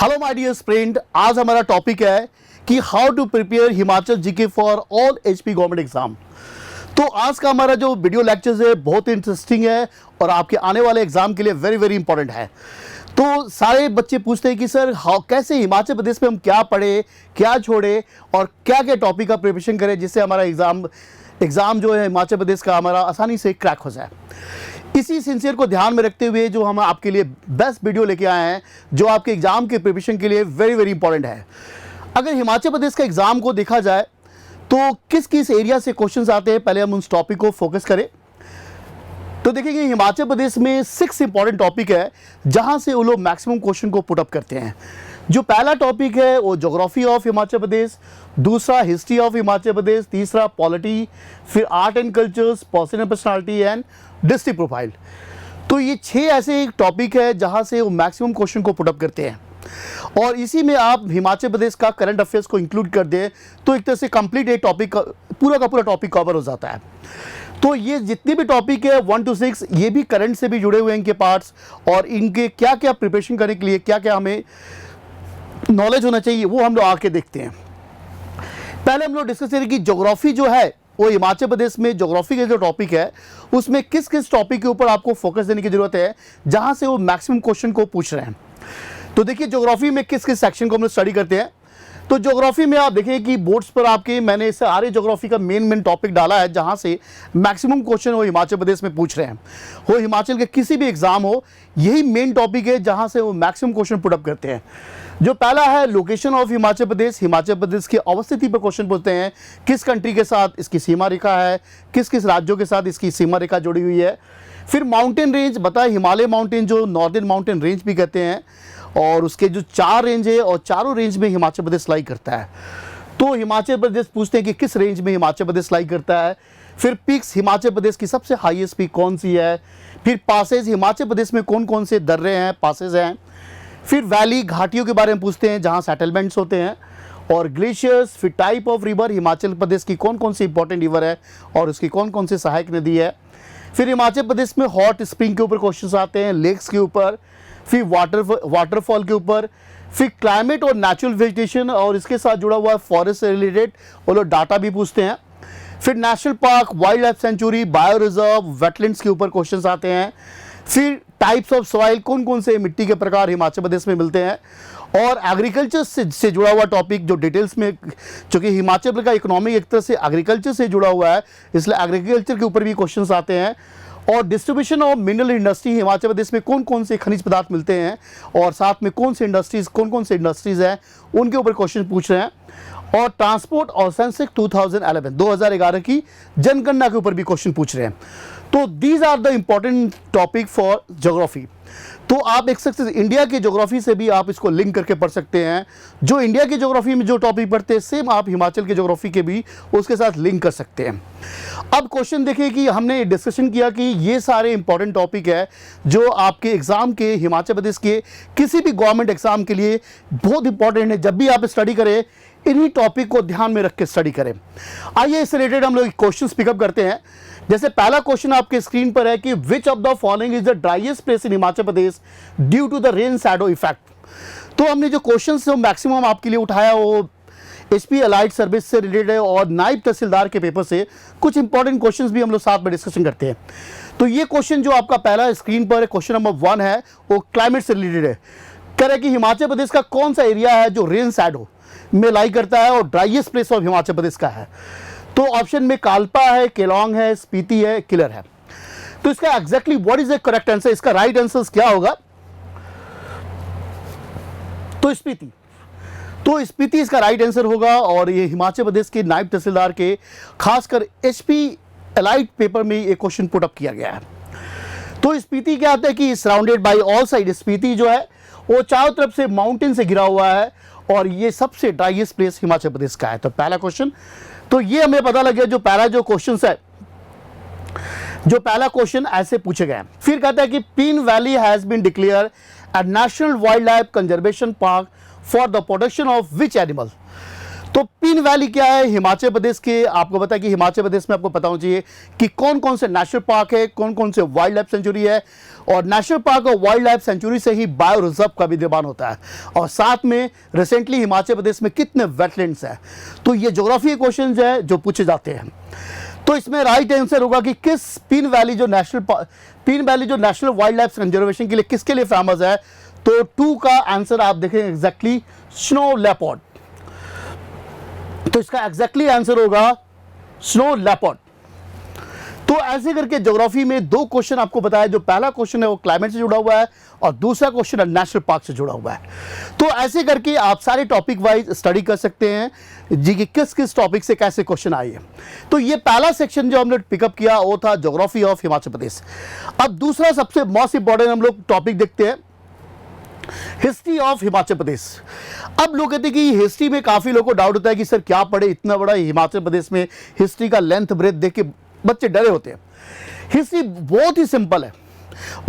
Hello my dear friend, आज हमारा topic है कि how to prepare Himachal GK for all HP government exam. तो आज का हमारा जो वीडियो लेक्चर्स है बहुत इंटरेस्टिंग है और आपके आने वाले एग्जाम के लिए वेरी वेरी इंपॉर्टेंट है। तो सारे बच्चे पूछते हैं कि सर कैसे हिमाचल प्रदेश में हम क्या पढ़े, क्या छोड़े और क्या क्या टॉपिक का प्रिपरेशन करें जिससे हमारा एग्ज़ाम जो है हिमाचल प्रदेश का हमारा आसानी से क्रैक हो जाए। इसी सिंसियर को ध्यान में रखते हुए जो हम आपके लिए बेस्ट वीडियो लेके आए हैं जो आपके एग्जाम के प्रिपरेशन के लिए वेरी वेरी इंपॉर्टेंट है। अगर हिमाचल प्रदेश का एग्जाम को देखा जाए तो किस किस एरिया से क्वेश्चंस आते हैं, पहले हम उस टॉपिक को फोकस करें। तो देखिए हिमाचल प्रदेश में 6 इंपॉर्टेंट टॉपिक है जहां से वो लोग मैक्सिमम क्वेश्चन को पुट अप करते हैं। जो पहला टॉपिक है वो ज्योग्राफी ऑफ हिमाचल प्रदेश, दूसरा हिस्ट्री ऑफ हिमाचल प्रदेश, तीसरा पॉलिटी, फिर art and cultures, person and personality and district profile. तो ये 6 ऐसे टॉपिक है जहां से वो मैक्सिमम क्वेश्चन को पुट अप करते हैं और इसी में आप हिमाचल प्रदेश का करंट अफेयर्स को इंक्लूड कर दें तो एक तरह से कंप्लीट एक टॉपिक पूरा का पूरा टॉपिक कवर हो जाता है। तो ये जितने भी टॉपिक है 1 to 6 ये भी करंट से भी जुड़े हुए हैं इनके पार्ट्स और इनके क्या क्या प्रिपरेशन करने के लिए क्या क्या हमें नॉलेज होना चाहिए वो हम लोग आके देखते हैं। पहले हम लोग डिस्कस करें कि ज्योग्राफी जो है वो हिमाचल प्रदेश में ज्योग्राफी का जो टॉपिक है उसमें किस किस टॉपिक के ऊपर आपको फोकस देने की जरूरत है जहां से वो मैक्सिमम क्वेश्चन को पूछ रहे हैं। तो देखिए ज्योग्राफी में किस किस सेक्शन को हम लोग स्टडी करते हैं। तो ज्योग्राफी में आप देखें कि बोर्ड्स पर आपके मैंने इसे सारे ज्योग्राफी का मेन टॉपिक डाला है जहां से मैक्सिमम क्वेश्चन वो हिमाचल प्रदेश में पूछ रहे हैं। वो हिमाचल के किसी भी एग्जाम हो यही मेन टॉपिक है जहां से वो मैक्सिमम क्वेश्चन पुट अप करते हैं। जो पहला है लोकेशन ऑफ हिमाचल प्रदेश की अवस्थिति पर क्वेश्चन पूछते हैं, किस कंट्री के साथ इसकी सीमा रेखा है, किस किस राज्यों के साथ इसकी सीमा रेखा जुड़ी हुई है। फिर माउंटेन रेंज बताए, हिमालय माउंटेन जो नॉर्दर्न माउंटेन रेंज भी कहते हैं और उसके जो 4 रेंज है और चारों रेंज में हिमाचल प्रदेश लाई करता है। तो हिमाचल प्रदेश पूछते हैं कि किस रेंज में हिमाचल प्रदेश लाई करता है। फिर पीक्स, हिमाचल प्रदेश की सबसे हाईएस्ट पीक कौन सी है। फिर पासेज, हिमाचल प्रदेश में कौन कौन से दर्रे हैं, पासेज हैं। फिर वैली, घाटियों के बारे में पूछते हैं जहाँ सेटलमेंट्स होते हैं और ग्लेशियर्स। फिर type of river, Himachal Pradesh की कौन कौन सी इंपॉर्टेंट रिवर है और उसकी कौन कौन सी सहायक नदी है। फिर हिमाचल प्रदेश में हॉट स्प्रिंग के ऊपर क्वेश्चन आते हैं, लेक्स के ऊपर, फिर वाटरफॉल के ऊपर, फिर क्लाइमेट और नेचुरल वेजिटेशन और इसके साथ जुड़ा हुआ फॉरेस्ट से रिलेटेड वो लोग डाटा भी पूछते हैं। फिर national park, wild life sanctuary, bio reserve, wetlands के ऊपर क्वेश्चंस आते हैं। फिर टाइप्स ऑफ सॉइल, कौन कौन से मिट्टी के प्रकार हिमाचल प्रदेश में मिलते हैं और एग्रीकल्चर से जुड़ा हुआ टॉपिक जो डिटेल्स में, चूँकि हिमाचल प्रदेश का इकोनॉमी एक तरह से एग्रीकल्चर से जुड़ा हुआ है इसलिए एग्रीकल्चर के ऊपर भी क्वेश्चंस आते हैं। और distribution of mineral industry, Himachal Pradesh में कौन कौन से खनिज पदार्थ मिलते हैं और साथ में कौन कौन से इंडस्ट्रीज़ हैं उनके ऊपर क्वेश्चन पूछ रहे हैं। और ट्रांसपोर्ट और सेंसस 2011 की जनगणना के ऊपर भी क्वेश्चन पूछ रहे हैं। तो these are the important topic for geography. तो आप एक सकते इंडिया की ज्योग्राफी से भी आप इसको लिंक करके पढ़ सकते हैं। जो इंडिया की ज्योग्राफी में जो टॉपिक पढ़ते हैं सेम आप हिमाचल की ज्योग्राफी के भी उसके साथ लिंक कर सकते हैं। अब क्वेश्चन देखिए कि हमने डिस्कशन किया कि ये सारे इंपॉर्टेंट टॉपिक है जो आपके एग्जाम के हिमाचल प्रदेश के किसी भी गवर्नमेंट एग्जाम के लिए बहुत इंपॉर्टेंट है। जब भी आप स्टडी करें इन्हीं टॉपिक को ध्यान में रख के स्टडी करें। आइए इससे रिलेटेड हम लोग क्वेश्चन पिकअप करते हैं। जैसे पहला क्वेश्चन आपके स्क्रीन पर है कि which of the following is the driest place in Himachal Pradesh due to the rain shadow effect. तो हमने जो क्वेश्चन जो मैक्सिमम आपके लिए उठाया वो एचपी अलाइड सर्विस से रिलेटेड है और नायब तहसीलदार के पेपर से कुछ इंपॉर्टेंट क्वेश्चंस भी हम लोग साथ में डिस्कशन करते हैं। तो ये क्वेश्चन जो आपका पहला स्क्रीन पर है क्वेश्चन नंबर 1 है वो क्लाइमेट से रिलेटेड है। कह रहे कि हिमाचल प्रदेश का कौन सा एरिया है जो रेन शैडो में लाई करता है और driest place of Himachal Pradesh का है। तो ऑप्शन में कालपा है, केलोंग है, स्पीति है, किलर है। तो इसका exactly what is the correct answer, इसका राइट आंसर क्या होगा। तो स्पीति, इसका राइट आंसर होगा और ये हिमाचल प्रदेश के नायब तहसीलदार के खासकर एचपी एलाइट पेपर में ये क्वेश्चन पुट अप किया गया है। तो स्पीति क्या आता है कि surrounded by all side, Spiti जो है वो चारों तरफ से माउंटेन से घिरा हुआ है और ये सबसे ड्राइएस्ट प्लेस हिमाचल प्रदेश का है। तो पहला क्वेश्चन, तो ये हमें पता लग गया जो पहला क्वेश्चन ऐसे पूछे गए। फिर कहता है कि Pin valley has been declare a national wildlife conservation park for the protection of which animal. तो पिन वैली क्या है हिमाचल प्रदेश के, आपको पता है कि हिमाचल प्रदेश में आपको पता होना चाहिए कि कौन कौन से नेशनल पार्क है, कौन कौन से वाइल्ड लाइफ सेंचुरी है, और नेशनल पार्क और वाइल्ड लाइफ सेंचुरी से ही बायो रिजर्व का भी निर्माण होता है, और साथ में रिसेंटली हिमाचल प्रदेश में कितने वेटलैंड्स हैं। तो ये ज्योग्राफी के क्वेश्चन है जो पूछे जाते हैं। तो इसमें राइट आंसर होगा कि किस पिन वैली जो नेशनल वाइल्ड लाइफ कंजर्वेशन के लिए किसके लिए फेमस है। तो 2 का आंसर आप देखें एग्जैक्टली स्नो लेपर्ड। तो इसका एग्जैक्टली आंसर होगा स्नो लेपर्ड। तो ऐसे करके ज्योग्राफी में 2 क्वेश्चन आपको बताया। जो पहला क्वेश्चन है वो क्लाइमेट से जुड़ा हुआ है और दूसरा क्वेश्चन है नेशनल पार्क से जुड़ा हुआ है। तो ऐसे करके आप सारे टॉपिक वाइज स्टडी कर सकते हैं जी कि किस किस टॉपिक से कैसे क्वेश्चन आए हैं। तो ये पहला सेक्शन जो हमने पिकअप किया वो था ज्योग्राफी ऑफ हिमाचल प्रदेश। अब दूसरा सबसे मोस्ट इंपॉर्टेंट हम लोग टॉपिक देखते हैं, हिस्ट्री ऑफ हिमाचल प्रदेश। अब लोग कहते हैं कि हिस्ट्री में काफी लोगों को डाउट होता है कि सर क्या पढ़े, इतना बड़ा हिमाचल प्रदेश में हिस्ट्री का लेंथ ब्रेथ देख के बच्चे डरे होते हैं। हिस्ट्री बहुत ही सिंपल है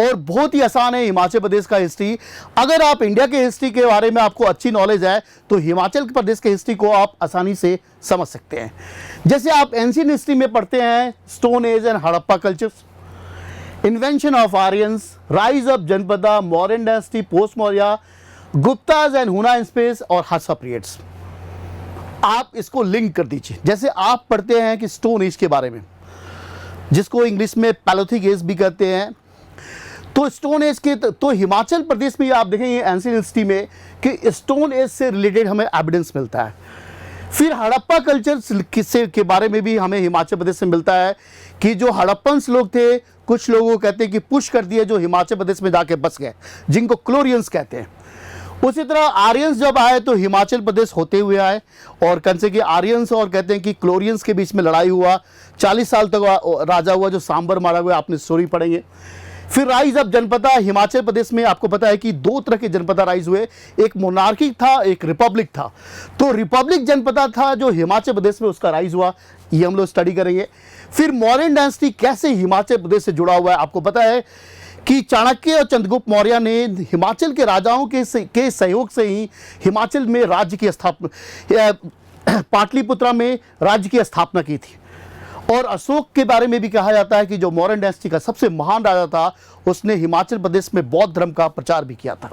और बहुत ही आसान है हिमाचल प्रदेश का हिस्ट्री। अगर आप इंडिया के हिस्ट्री के बारे में आपको अच्छी नॉलेज है तो हिमाचल प्रदेश के हिस्ट्री को आप आसानी से समझ सकते हैं। जैसे आप एंशिएंट हिस्ट्री में पढ़ते हैं stone age and Harappa cultures, invention of Aryans, rise of Janapada, Mauryan dynasty, post Maurya, Guptas and Huna space और हर्षा पीरियड्स। आप इसको लिंक कर दीजिए। जैसे आप पढ़ते हैं कि स्टोन एज के बारे में, जिसको इंग्लिश में पैलोथिक एज भी कहते हैं, तो स्टोन एज के तो हिमाचल प्रदेश में आप देखेंगे एंशिएंट हिस्ट्री में कि स्टोन एज से रिलेटेड हमें एविडेंस मिलता है। फिर हड़प्पा कल्चर किस्से के बारे में भी हमें हिमाचल प्रदेश से मिलता है कि जो हड़प्पन्स लोग थे, कुछ लोगों को कहते हैं कि पुश कर दिए जो हिमाचल प्रदेश में जाके बस गए, जिनको क्लोरियंस कहते हैं। उसी तरह आर्यंस जब आए तो हिमाचल प्रदेश होते हुए आए, और कंसे के आर्यंस और कहते हैं कि क्लोरियंस के बीच में लड़ाई हुआ, 40 साल तक राजा हुआ जो सांबर मारा हुआ, आपने स्टोरी पढ़ेंगे। फिर राइज ऑफ जनपदा, हिमाचल प्रदेश में आपको पता है कि 2 तरह के जनपदा राइज हुए, एक मोनार्की था, एक रिपब्लिक था। तो रिपब्लिक जनपदा था जो हिमाचल प्रदेश में उसका राइज हुआ, ये हम लोग स्टडी करेंगे। फिर मौर्यन डायनेस्टी कैसे हिमाचल प्रदेश से जुड़ा हुआ है, आपको पता है कि चाणक्य और चंद्रगुप्त मौर्य ने हिमाचल के राजाओं के सहयोग से ही हिमाचल में राज्य की स्थापना, पाटलिपुत्रा में राज्य की स्थापना की थी। और अशोक के बारे में भी कहा जाता है कि जो मौर्यन डायनेस्टी का सबसे महान राजा था, उसने हिमाचल प्रदेश में बौद्ध धर्म का प्रचार भी किया था।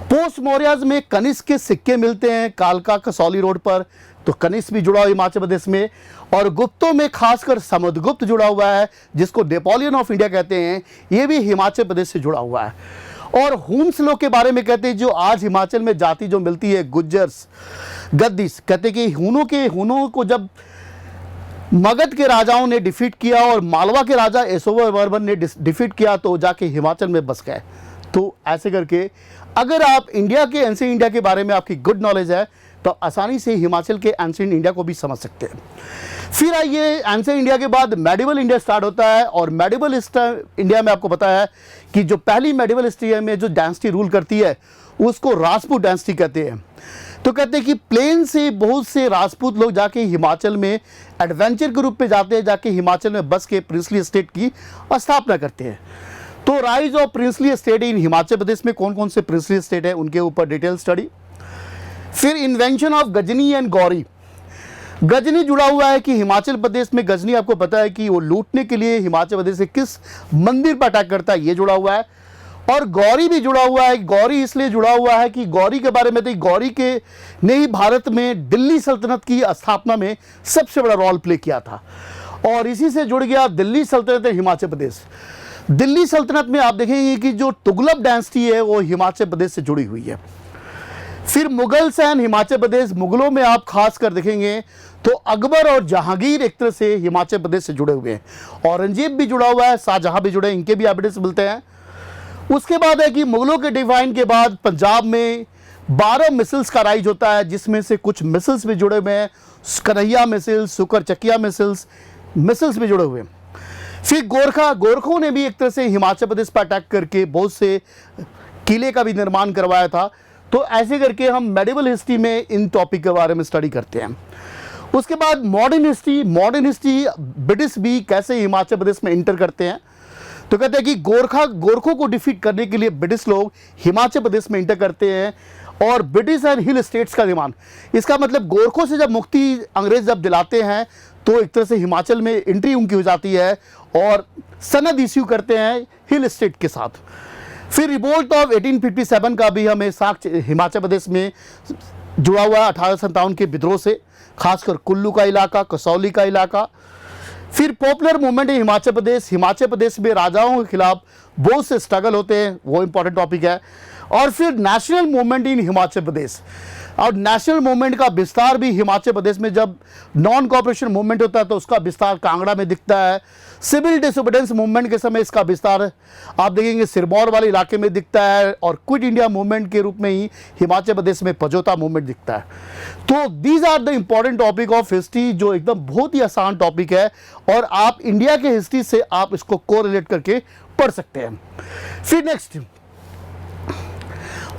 पोस्ट मौर्यज में कनिष्क के सिक्के मिलते हैं कालका कसौली रोड पर, तो कनिष्क भी जुड़ा हुआ हिमाचल प्रदेश में। और गुप्तों में खासकर समुद्रगुप्त जुड़ा हुआ है, जिसको नेपोलियन ऑफ इंडिया कहते हैं, ये भी हिमाचल प्रदेश से जुड़ा हुआ है। और हुन्स लोग के बारे में कहते हैं जो आज हिमाचल में जाति जो मिलती है गुज्जर्स, गद्दीस, कहते हैं कि हुनों को जब मगध के राजाओं ने डिफीट किया और मालवा के राजा यशोवर्मन ने डिफीट किया तो जाके हिमाचल में बस गए। तो ऐसे करके अगर आप इंडिया के एंशिएंट इंडिया के बारे में आपकी गुड नॉलेज है तो आसानी से हिमाचल के एंशिएंट इंडिया को भी समझ सकते हैं। फिर आइए एंशिएंट इंडिया के बाद मेडिवल इंडिया स्टार्ट होता है, और मेडिवल इंडिया में आपको पता है कि जो पहली मेडिवल इंडिया में जो डायनेस्टी रूल करती है उसको राजपूत डायनेस्टी कहते हैं। तो कहते हैं कि प्लेन से बहुत से राजपूत लोग जाके हिमाचल में एडवेंचर के रूप में जाते हैं, जाके हिमाचल में बस के प्रिंसली स्टेट की स्थापना करते हैं। तो rise of princely state in Himachal Pradesh में कौन कौन से प्रिंसली स्टेट है उनके ऊपर डिटेल स्टडी। फिर invention of Ghazni and Ghori, Ghazni जुड़ा हुआ है कि हिमाचल प्रदेश में गजनी आपको पता है कि वो लूटने के लिए हिमाचल प्रदेश से किस मंदिर पर अटैक करता है, ये जुड़ा हुआ है। और गौरी भी जुड़ा हुआ है। गौरी इसलिए जुड़ा हुआ है कि गौरी के बारे में तो गौरी के ने ही भारत में दिल्ली सल्तनत की स्थापना में सबसे बड़ा रोल प्ले किया था, और इसी से जुड़ गया दिल्ली सल्तनत हिमाचल प्रदेश। दिल्ली सल्तनत में आप देखेंगे कि जो तुगलक डायनेस्टी है वो हिमाचल प्रदेश से जुड़ी हुई है। फिर मुगल्स एंड हिमाचल प्रदेश, मुगलों में आप खास कर देखेंगे तो अकबर और जहांगीर एक तरह से हिमाचल प्रदेश से जुड़े हुए हैं। औरंगजेब भी जुड़ा हुआ है, शाहजहां भी जुड़े, इनके भी एविडेंस मिलते हैं। उसके बाद है कि मुगलों के डिवाइन के बाद पंजाब में 12 मिसल्स का राइज होता है, जिसमें से कुछ मिसल्स भी जुड़े हुए हैं, कन्हैया मिसल्स, सुकर चकिया मिसल्स भी जुड़े हुए हैं। फिर गोरखों ने भी एक तरह से हिमाचल प्रदेश पर अटैक करके बहुत से किले का भी निर्माण करवाया था। तो ऐसे करके हम मेडिवल हिस्ट्री में इन टॉपिक के बारे में स्टडी करते हैं। उसके बाद मॉडर्न हिस्ट्री ब्रिटिश भी कैसे हिमाचल प्रदेश में इंटर करते हैं। तो कहते हैं कि गोरखों को डिफीट करने के लिए ब्रिटिश लोग हिमाचल प्रदेश में इंटर करते हैं, और ब्रिटिश एंड हिल स्टेट्स का निर्माण। इसका मतलब गोरखों से जब मुक्ति अंग्रेज जब दिलाते हैं तो एक तरह से हिमाचल में एंट्री उनकी हो जाती है और सनद इश्यू करते हैं हिल स्टेट के साथ। फिर रिवोल्ट ऑफ 1857 का भी हमें साक्ष्य हिमाचल प्रदेश में जुड़ा हुआ है 1857 के विद्रोह से, खासकर कुल्लू का इलाका, कसौली का इलाका। फिर popular movement in Himachal Pradesh में राजाओं के खिलाफ बहुत से स्ट्रगल होते हैं, वो इंपॉर्टेंट टॉपिक है। और फिर नेशनल मूवमेंट इन हिमाचल प्रदेश, और नेशनल मूवमेंट का विस्तार भी हिमाचल प्रदेश में जब नॉन कॉपरेशन मूवमेंट होता है तो उसका विस्तार कांगड़ा में दिखता है। सिविल डिसोबीडियंस मूवमेंट के समय इसका विस्तार आप देखेंगे सिरमौर वाले इलाके में दिखता है, और क्विट इंडिया मूवमेंट के रूप में ही हिमाचल प्रदेश में पजोता मूवमेंट दिखता है। तो these are the important topic of history, जो एकदम बहुत ही आसान टॉपिक है और आप इंडिया के हिस्ट्री से आप इसको कोरिलेट करके पढ़ सकते हैं। फिर नेक्स्ट,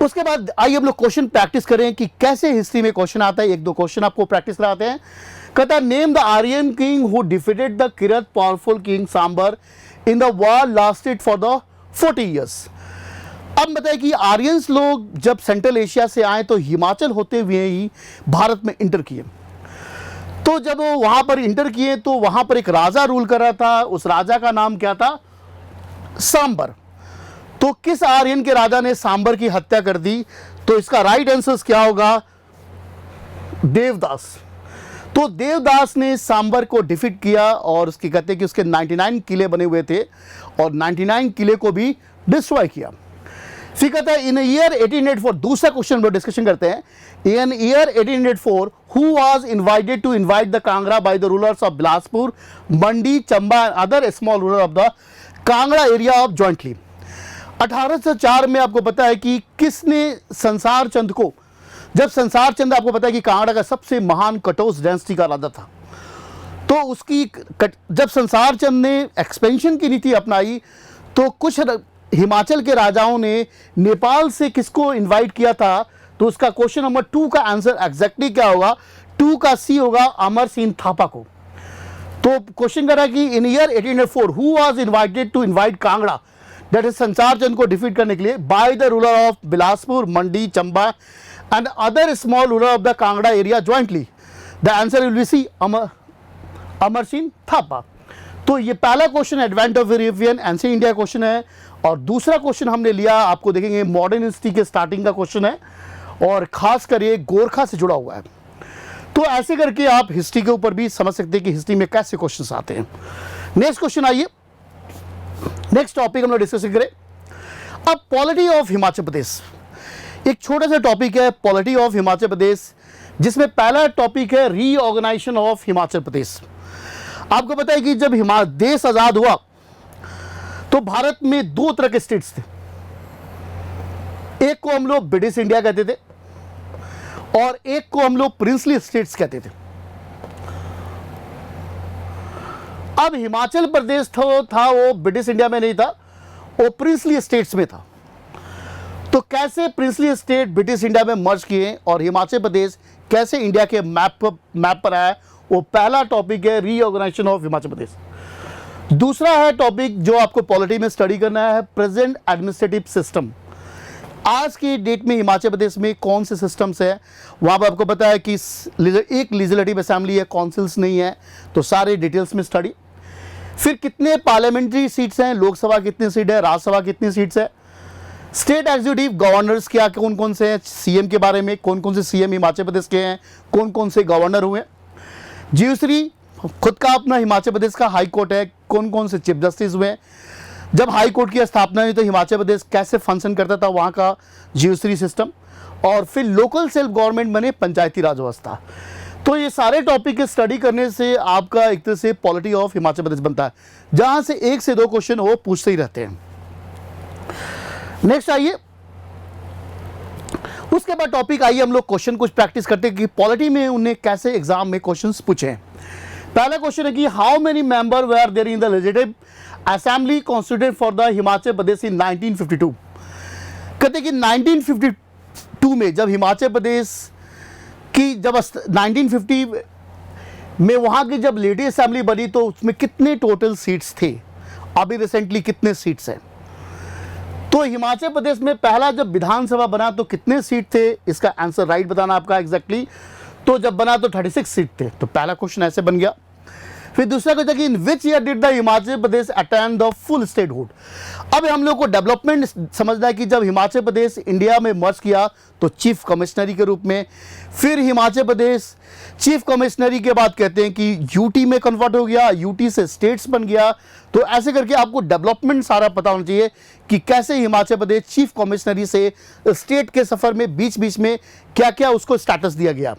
उसके बाद आइए हम लोग क्वेश्चन प्रैक्टिस करें कि कैसे हिस्ट्री में क्वेश्चन आता है। एक दो क्वेश्चन आपको प्रैक्टिस कराते हैं। कहता है name the Aryan king who defeated the Kirat powerful king Shambar in the war lasted for the 40 years. अब बताए कि आर्यंस लोग जब सेंट्रल एशिया से आए तो हिमाचल होते हुए ही भारत में इंटर किए। तो जब वो वहां पर इंटर किए तो वहां पर एक राजा रूल कर रहा था, उस राजा का नाम क्या था? सांबर। तो किस आर्यन के राजा ने सांबर की हत्या कर दी? तो इसका राइट आंसर क्या होगा? देवदास। तो देवदास ने सांबर को डिफीट किया और उसके कहते हैं कि उसके 99 किले बने हुए थे और 99 किले को भी डिस्ट्रॉय किया। फिर कहता है इन ईयर 1884, दूसरा क्वेश्चन हम लोग डिस्कशन करते हैं। In year 1884 who was invited to invite the Kangra by the rulers of Bilaspur, Mandi, Chamba and other small ruler of the Kangra area of jointly. 1804 में आपको पता है कि किसने संसार चंद को, जब संसार चंद आपको पता है कि कांगड़ा का सबसे महान कटोस डायनेस्टी का राजा था, तो उसकी जब संसार चंद ने एक्सपेंशन की नीति अपनाई तो कुछ हिमाचल के राजाओं ने नेपाल से किसको इनवाइट किया था? तो उसका क्वेश्चन नंबर 2 का आंसर एग्जैक्टली क्या होगा? 2 का सी होगा, अमर सिंह थापा को। तो क्वेश्चन कर रहा है कि in year 1884 who was invited to invite Kangra, that is Sansar Chand को डिफीट करने के लिए, by the ruler of Bilaspur, Mandi, Chamba and other small ruler of the Kangra area jointly. The answer will be C, Amar Singh Thapa. तो ये पहला question advent of European ancient India question है, और दूसरा क्वेश्चन हमने लिया आपको देखेंगे मॉडर्न हिस्ट्री के स्टार्टिंग का क्वेश्चन है और खास कर ये गोरखा से जुड़ा हुआ है। तो ऐसे करके आप हिस्ट्री के ऊपर भी समझ सकते हैं कि हिस्ट्री में कैसे क्वेश्चंस आते हैं। नेक्स्ट क्वेश्चन आइए, नेक्स्ट टॉपिक हम लोग डिस्कस करें। अब पॉलिटी ऑफ हिमाचल प्रदेश, एक छोटा सा टॉपिक है पॉलिटी ऑफ हिमाचल प्रदेश, जिसमें पहला टॉपिक है रीऑर्गेनाइजेशन ऑफ हिमाचल प्रदेश। आपको पता है कि जब देश आजाद हुआ तो भारत में 2 तरह के स्टेट्स थे। एक को हम लोग ब्रिटिश इंडिया कहते थे और एक को हम लोग प्रिंसली स्टेट्स कहते थे। अब हिमाचल प्रदेश था वो ब्रिटिश इंडिया में नहीं था, वो प्रिंसली स्टेट्स में था। तो कैसे प्रिंसली स्टेट ब्रिटिश इंडिया में मर्ज किए और हिमाचल प्रदेश कैसे इंडिया के मैप पर आया, वो पहला टॉपिक है रीऑर्गेनाइजेशन ऑफ हिमाचल प्रदेश। दूसरा है टॉपिक जो आपको पॉलिटी में स्टडी करना है, प्रेजेंट एडमिनिस्ट्रेटिव सिस्टम। आज की डेट में हिमाचल प्रदेश में कौन से सिस्टम्स है, वहाँ पर आपको पता है कि एक लेजिस्लेटिव असेंबली है, काउंसिल्स नहीं है, तो सारे डिटेल्स में स्टडी। फिर कितने पार्लियामेंट्री सीट्स हैं, लोकसभा कितनी सीट है, राज्यसभा कितनी सीट्स है, स्टेट एग्जीक्यूटिव गवर्नर्स क्या कौन कौन से हैं, सीएम के बारे में कौन कौन से सीएम हिमाचल प्रदेश के हैं, कौन कौन से गवर्नर हुए, ज्यूडिशरी खुद का अपना हिमाचल प्रदेश का हाई कोर्ट है, कौन कौन से चीफ जस्टिस हुए, जब हाई कोर्ट की स्थापना हुई तो हिमाचल प्रदेश कैसे फंक्शन करता था, वहाँ का ज्यूडिशरी सिस्टम, और फिर लोकल सेल्फ गवर्नमेंट बने, पंचायती राज व्यवस्था। तो ये सारे टॉपिक के स्टडी करने से आपका एक तरह से पॉलिटी ऑफ हिमाचल प्रदेश बनता है, जहाँ से 1 से 2 क्वेश्चन वो पूछते ही रहते हैं। नेक्स्ट आइए, उसके बाद टॉपिक आइए हम लोग क्वेश्चन कुछ प्रैक्टिस करते हैं कि पॉलिटी में उन्हें कैसे एग्जाम में क्वेश्चंस पूछे हैं। पहला क्वेश्चन है कि how many member were there in the legislative assembly constituted for the Himachal Pradesh in 1952। कहते हैं कि 1952 में जब हिमाचल प्रदेश की जब 1950 में वहाँ की जब लेडी असेंबली बनी तो उसमें कितने टोटल सीट्स थे, अभी रिसेंटली कितने सीट्स हैं। तो हिमाचल प्रदेश में पहला जब विधानसभा बना तो कितने सीट थे, इसका आंसर राइट बताना आपका एग्जैक्टली। तो जब बना तो 36 सीट थे, तो पहला क्वेश्चन ऐसे बन गया। फिर दूसरा क्वेश्चन कि in which year did the Himachal Pradesh attend the full statehood. अब हम लोग को डेवलपमेंट समझना है कि जब हिमाचल प्रदेश इंडिया में मर्ज किया तो चीफ कमिश्नरी के रूप में, फिर हिमाचल प्रदेश चीफ कमिश्नरी के बाद कहते हैं कि यूटी में कन्वर्ट हो गया, यूटी से स्टेट्स बन गया। तो ऐसे करके आपको डेवलपमेंट सारा पता होना चाहिए कि कैसे हिमाचल प्रदेश चीफ कमिश्नरी से स्टेट के सफर में बीच बीच में क्या क्या उसको स्टेटस दिया गया।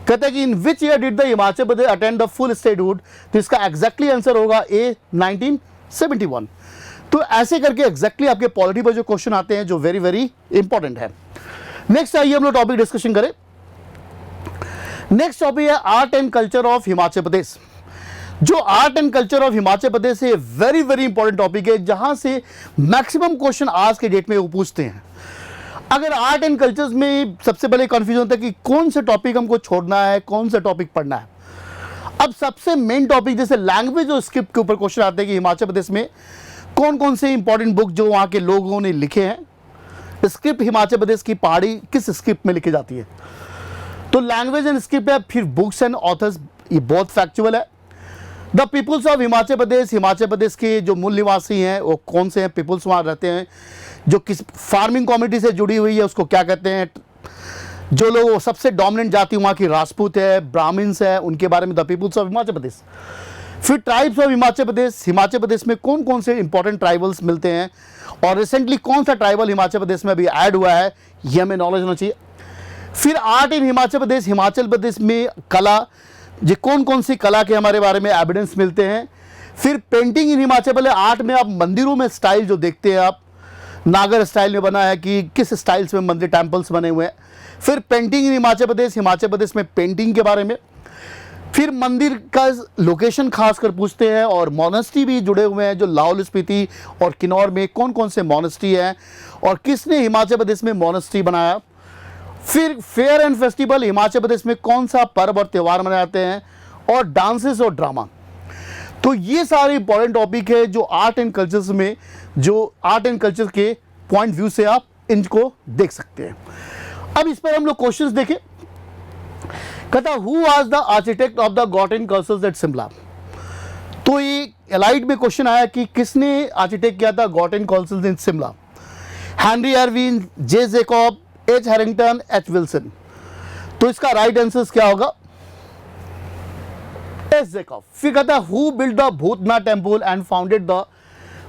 कहते हैं कि in which year did the Himachal Pradesh attend the full statehood, तो इसका एग्जैक्टली आंसर होगा ए 1971। तो ऐसे करके एग्जैक्टली आपके पॉलिटी पर जो क्वेश्चन आते हैं जो वेरी वेरी इंपॉर्टेंट है। नेक्स्ट आइए हम लोग टॉपिक डिस्कशन करें। नेक्स्ट टॉपिक है art and culture of Himachal Pradesh. जो art and culture of Himachal Pradesh है वेरी वेरी इंपॉर्टेंट टॉपिक है, जहां से मैक्सिमम क्वेश्चन आज के डेट में वो पूछते हैं। अगर आर्ट एंड कल्चर्स में सबसे पहले कंफ्यूजन होता है कि कौन सा टॉपिक हमको छोड़ना है, कौन सा टॉपिक पढ़ना है। अब सबसे मेन टॉपिक जैसे लैंग्वेज और स्क्रिप्ट के ऊपर क्वेश्चन आते हैं कि हिमाचल प्रदेश में कौन कौन से इंपॉर्टेंट बुक जो वहाँ के लोगों ने लिखे हैं। स्क्रिप्ट हिमाचल प्रदेश की पहाड़ी किस स्क्रिप्ट में लिखी जाती है, तो लैंग्वेज एंड स्क्रिप्ट है। फिर बुक्स एंड ऑथर्स, ये बहुत फैक्चुअल है। द पीपुल्स ऑफ हिमाचल प्रदेश, हिमाचल प्रदेश के जो मूल निवासी हैं वो कौन से हैं, पीपुल्स वहाँ रहते हैं जो किस फार्मिंग कम्युनिटी से जुड़ी हुई है उसको क्या कहते हैं। जो लोग सबसे डोमिनेंट जाति वहाँ की राजपूत है, ब्राह्मण्स है, उनके बारे में द पीपुल्स ऑफ हिमाचल प्रदेश। फिर ट्राइब्स ऑफ हिमाचल प्रदेश, हिमाचल प्रदेश में कौन कौन से इंपॉर्टेंट ट्राइबल्स मिलते हैं और रिसेंटली कौन सा ट्राइबल हिमाचल प्रदेश में अभी ऐड हुआ है, ये हमें नॉलेज होना चाहिए। फिर आर्ट इन हिमाचल प्रदेश, हिमाचल प्रदेश में कला, जो कौन कौन सी कला के हमारे बारे में एविडेंस मिलते हैं। फिर painting in Himachal Pradesh, art में आप मंदिरों में स्टाइल जो देखते हैं आप, नागर स्टाइल में बना है कि किस स्टाइल्स में मंदिर टेम्पल्स बने हुए हैं। फिर पेंटिंग इन हिमाचल प्रदेश में पेंटिंग के बारे में। फिर मंदिर का लोकेशन खासकर पूछते हैं और मोनेस्ट्री भी जुड़े हुए हैं, जो लाहौल स्पीति और किन्नौर में कौन कौन से मोनेस्ट्री हैं और किसने हिमाचल प्रदेश में मोनेस्ट्री बनाया। फिर fair and festival, Himachal Pradesh में कौन सा पर्व और त्यौहार मनाए जाते हैं, और डांसेस और ड्रामा। तो ये सारे इंपॉर्टेंट टॉपिक है जो आर्ट एंड कल्चर्स में, जो आर्ट एंड कल्चर के पॉइंट व्यू से आप इनको देख सकते हैं। अब इस पर हम लोग क्वेश्चंस देखें। कहता who was the architect of the Gorton castles at Shimla. तो ये एलाइड में क्वेश्चन आया कि किसने आर्किटेक्ट किया था Gorton castles in Shimla. Henry Irwin, J Jacob, H Harrington, H Wilson. तो इसका राइट आंसर क्या होगा, एच जैकब। फिर कहता है who build the Bhutnath temple and founded the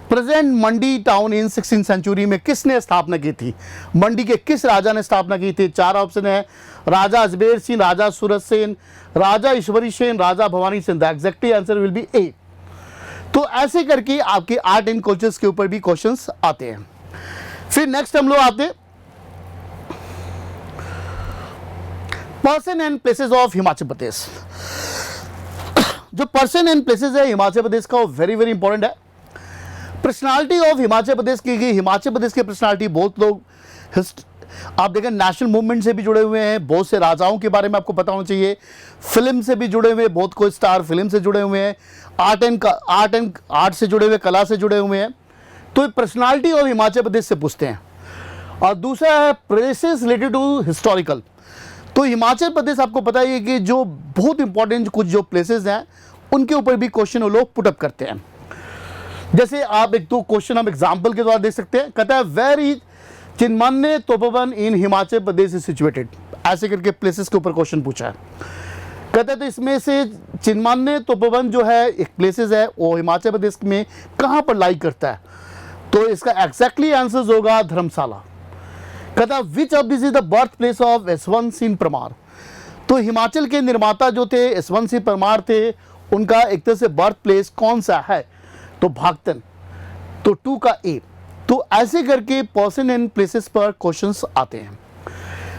present Mandi town in 16th century में किसने स्थापना की थी, मंडी के किस राजा ने स्थापना की थी। चार ऑप्शन है, Raja Ajmer Singh, Raja Surat Sen, Raja Ishwari Sen, Raja Bhawani Singh. The exactly answer will be A. तो ऐसे करके आपके आर्ट एंड कल्चर्स के ऊपर भी क्वेश्चंस आते हैं। फिर नेक्स्ट हम लोग आते person and places of Himachal Pradesh. जो पर्सन एंड प्लेसेस है हिमाचल प्रदेश का वो वेरी वेरी इंपॉर्टेंट है। पर्सनालिटी ऑफ हिमाचल प्रदेश की, हिमाचल प्रदेश की पर्सनालिटी बहुत लोग आप देखें नेशनल मूवमेंट से भी जुड़े हुए हैं, बहुत से राजाओं के बारे में आपको पता होना चाहिए, फिल्म से भी जुड़े हुए हैं, बहुत कोई स्टार फिल्म से जुड़े हुए हैं, आर्ट से जुड़े हुए, कला से जुड़े हुए हैं। तो पर्सनालिटी ऑफ हिमाचल प्रदेश से पूछते हैं। और दूसरा है प्लेसेस रिलेटेड टू हिस्टोरिकल। तो हिमाचल प्रदेश आपको पता ही है कि जो बहुत इंपॉर्टेंट कुछ जो प्लेसेस हैं उनके ऊपर भी क्वेश्चन वो लोग पुटअप करते हैं। जैसे आप एक दो क्वेश्चन हम एग्जाम्पल के द्वारा देख सकते हैं। कहता है where is Chinmaya Tapovan in Himachal Pradesh is situated. ऐसे करके प्लेसेस के ऊपर क्वेश्चन पूछा है। कहते हैं तो इसमें से चिन्मान्य तपोवन जो है एक प्लेसेस है वो हिमाचल प्रदेश में कहाँ पर लाई करता है, तो इसका एग्जैक्टली आंसर होगा धर्मशाला। कहता which of this is the birth place of Yashwant Singh Parmar. तो हिमाचल के निर्माता जो थे यशवंत सिंह परमार थे, उनका एक तरह से बर्थ प्लेस कौन सा है, तो भागतन। तो 2 का ए। तो ऐसे करके पर्सन एंड प्लेसेस पर क्वेश्चंस आते हैं।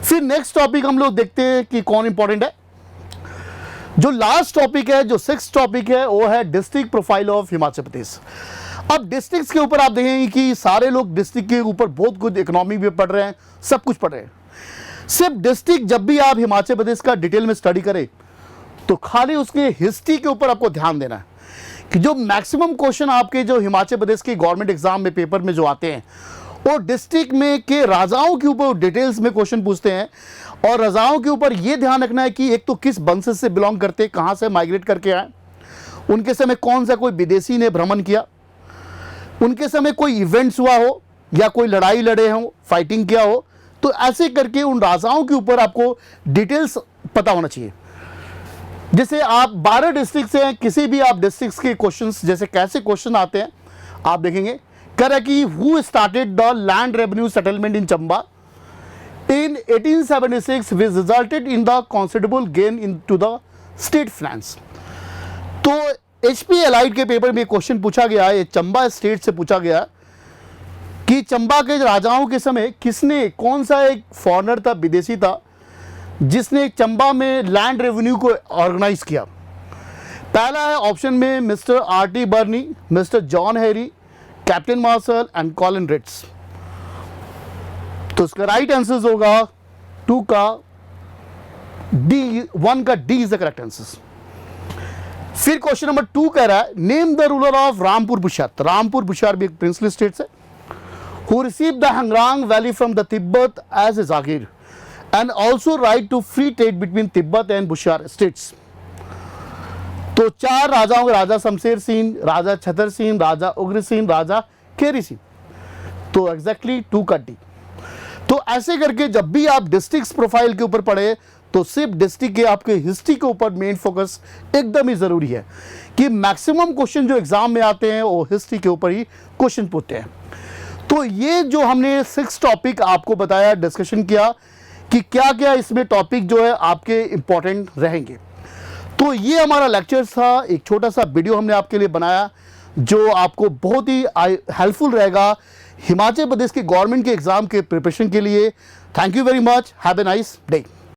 फिर नेक्स्ट टॉपिक हम लोग देखते हैं कि कौन इंपॉर्टेंट है। जो लास्ट टॉपिक है, जो 6th टॉपिक है, वो है डिस्ट्रिक्ट प्रोफाइल ऑफ हिमाचल प्रदेश। अब डिस्ट्रिक्ट्स के ऊपर आप देखेंगे कि सारे लोग डिस्ट्रिक्ट के ऊपर बहुत कुछ इकोनॉमी भी पढ़ रहे हैं, सब कुछ पढ़ रहे हैं। सिर्फ डिस्ट्रिक्ट जब भी आप हिमाचल प्रदेश का डिटेल में स्टडी करें तो खाली उसके हिस्ट्री के ऊपर आपको ध्यान देना है कि जो मैक्सिमम क्वेश्चन आपके जो हिमाचल प्रदेश के गवर्नमेंट एग्जाम में पेपर में जो आते हैं और डिस्ट्रिक्ट में के राजाओं के ऊपर डिटेल्स में क्वेश्चन पूछते हैं। और राजाओं के ऊपर ये ध्यान रखना है कि एक तो किस वंश से बिलोंग करते, कहाँ से माइग्रेट करके आए, उनके समय कौन सा कोई विदेशी ने भ्रमण किया, उनके समय कोई इवेंट्स हुआ हो या कोई लड़ाई लड़े हो, फाइटिंग किया हो। तो ऐसे करके उन राजाओं के ऊपर आपको डिटेल्स पता होना चाहिए। जैसे आप 12 डिस्ट्रिक्ट से हैं, किसी भी आप डिस्ट्रिक्ट के क्वेश्चंस जैसे कैसे क्वेश्चन आते हैं आप देखेंगे। कह रहा है कि who started the land revenue settlement in Chamba in 1876 which resulted in the considerable gain into the state finance। तो HP एलाइड के पेपर में क्वेश्चन पूछा गया है, चंबा स्टेट से पूछा गया कि चंबा के राजाओं के समय किसने, कौन सा एक फॉरेनर था, विदेशी था, जिसने चंबा में लैंड रेवेन्यू को ऑर्गेनाइज किया। पहला है ऑप्शन में mister RT Barney, mister John Harry, captain Marshall and Colin Ritts. तो इसका राइट आंसर होगा 2 का डी, 1 का D is the correct answer. फिर क्वेश्चन नंबर 2 कह रहा है name the ruler of Rampur Bushahr. Rampur Bushahr भी एक प्रिंसली स्टेट है। Who receive the Hangrang valley from the Tibet as a jagir and also right to free trade between Tibet and Bushahr states. तो 4 राजाओं, राजा शमशेर सिंह, राजा छतर सिंह, राजा उग्र सिंह, राजा केरी सिंह। तो एग्जैक्टली 2 का डी। तो ऐसे करके जब भी आप डिस्ट्रिक्ट प्रोफाइल के ऊपर पढ़े तो सिर्फ डिस्ट्रिक्ट के आपके हिस्ट्री के ऊपर मेन फोकस एकदम ही जरूरी है कि मैक्सिमम क्वेश्चन जो एग्जाम में आते हैं वो हिस्ट्री के ऊपर ही क्वेश्चन पूछते हैं। तो ये जो हमने 6 टॉपिक आपको बताया, डिस्कशन किया कि क्या क्या इसमें टॉपिक जो है आपके इंपॉर्टेंट रहेंगे। तो ये हमारा लेक्चर था, एक छोटा सा वीडियो हमने आपके लिए बनाया जो आपको बहुत ही हेल्पफुल रहेगा हिमाचल प्रदेश के गवर्नमेंट के एग्जाम के प्रिपरेशन के लिए। Thank you very much, have a nice day.